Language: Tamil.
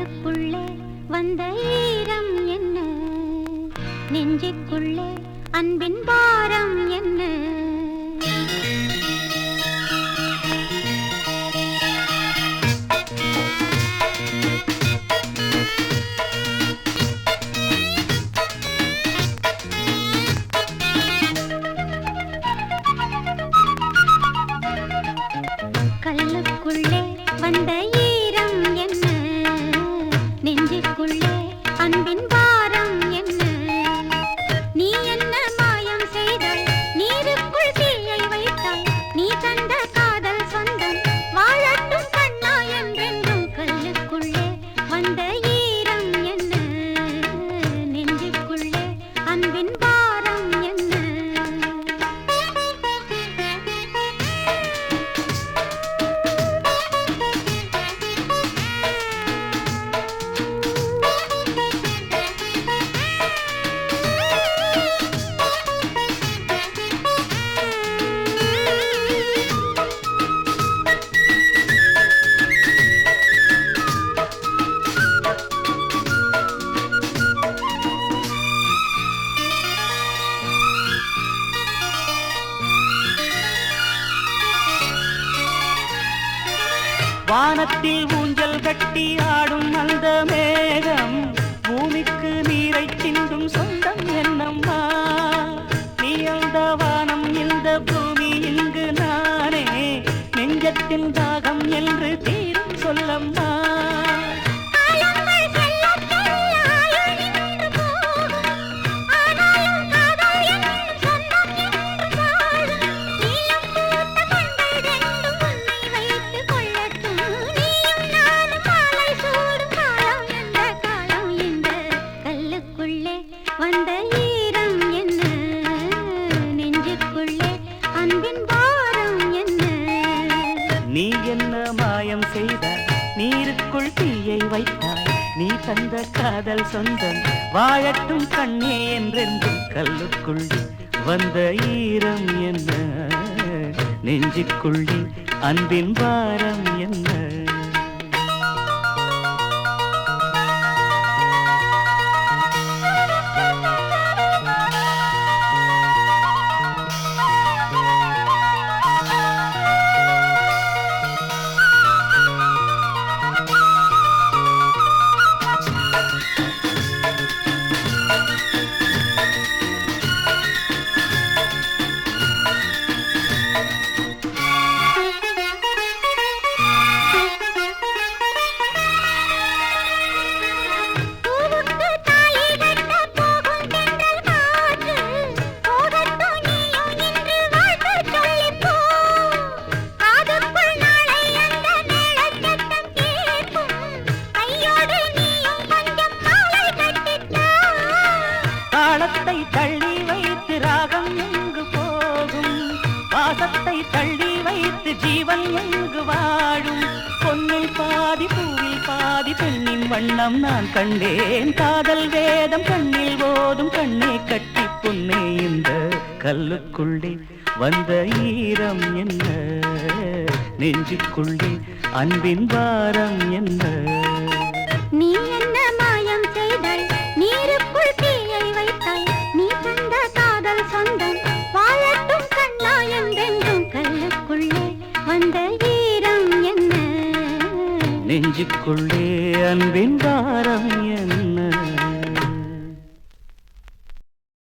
கல்லுக்குள்ளே வந்த ஈரம் என்ன, நெஞ்சுக்குள்ளே அன்பின் பாரம் என்ன. கல்லுக்குள்ளே வந்த ஈரம் என்ன, நெஞ்சுக்குள்ளே அன்பின் பாரம் என்ன. நீ என்ன மாயம் செய்தாய், நீருக்குள் தீயை வைத்தாய், நீ தந்த காதல் சொந்தம் வாழட்டும் கண்ணா என்றென்றும். கல்லுக்குள்ளே வந்த ஈரம் என்ன, நெஞ்சுக்குள்ளே அன்பின் பாரம் என்ன. வானத்தில் ஊஞ்சல் கட்டி ஆடும் அந்த மேகம் பூமிக்கு நீரை சிந்தும் சொந்தம் என்னம்மா. நீ அந்த வானம் இந்த பூமி இங்கு நானே, நெஞ்சத்தின் தாகம் என்று தீரும் சொல்லம்மா. வந்த ஈரம் என்ன, நெஞ்சுக்குள்ளே அன்பின் பாரம் என்ன. நீ என்ன மாயம் செய்தாய், நீருக்குள் தீயை வைத்தாய், நீ தந்த காதல் சொந்தம் வாழட்டும் கண்ணே என்றென்றும். கல்லுக்குள்ளே வந்த ஈரம் என்ன, நெஞ்சுக்குள்ளே அன்பின் பாரம் என்ன. தாளத்தை தள்ளி வைத்து ராகம் எங்கு போகும், வாசத்தை தள்ளி வைத்து ஜீவன் எங்கு வாழும். பொன்னில் பாதி பூவில் பாதி பெண்ணின் வண்ணம் நான் கண்டேன், காதல் வேதம் கண்ணில் போதும் கண்ணே கட்டி பொன்னே. இந்த கல்லுக்குள்ளே வந்த ஈரம் என்ன, நெஞ்சுக்குள்ளே அன்பின் பாரம் என்ன. நீ என்ன மாயம் செய்தாய், நீருக்குள் தீயை வைத்தாய், நீ தந்த காதல் சொந்தம் வாழட்டும் கண்ணா என்றென்றும். கல்லுக்குள்ளே வந்த ஈரம் என்ன, நெஞ்சுக்குள்ளே அன்பின் பாரம் என்ன.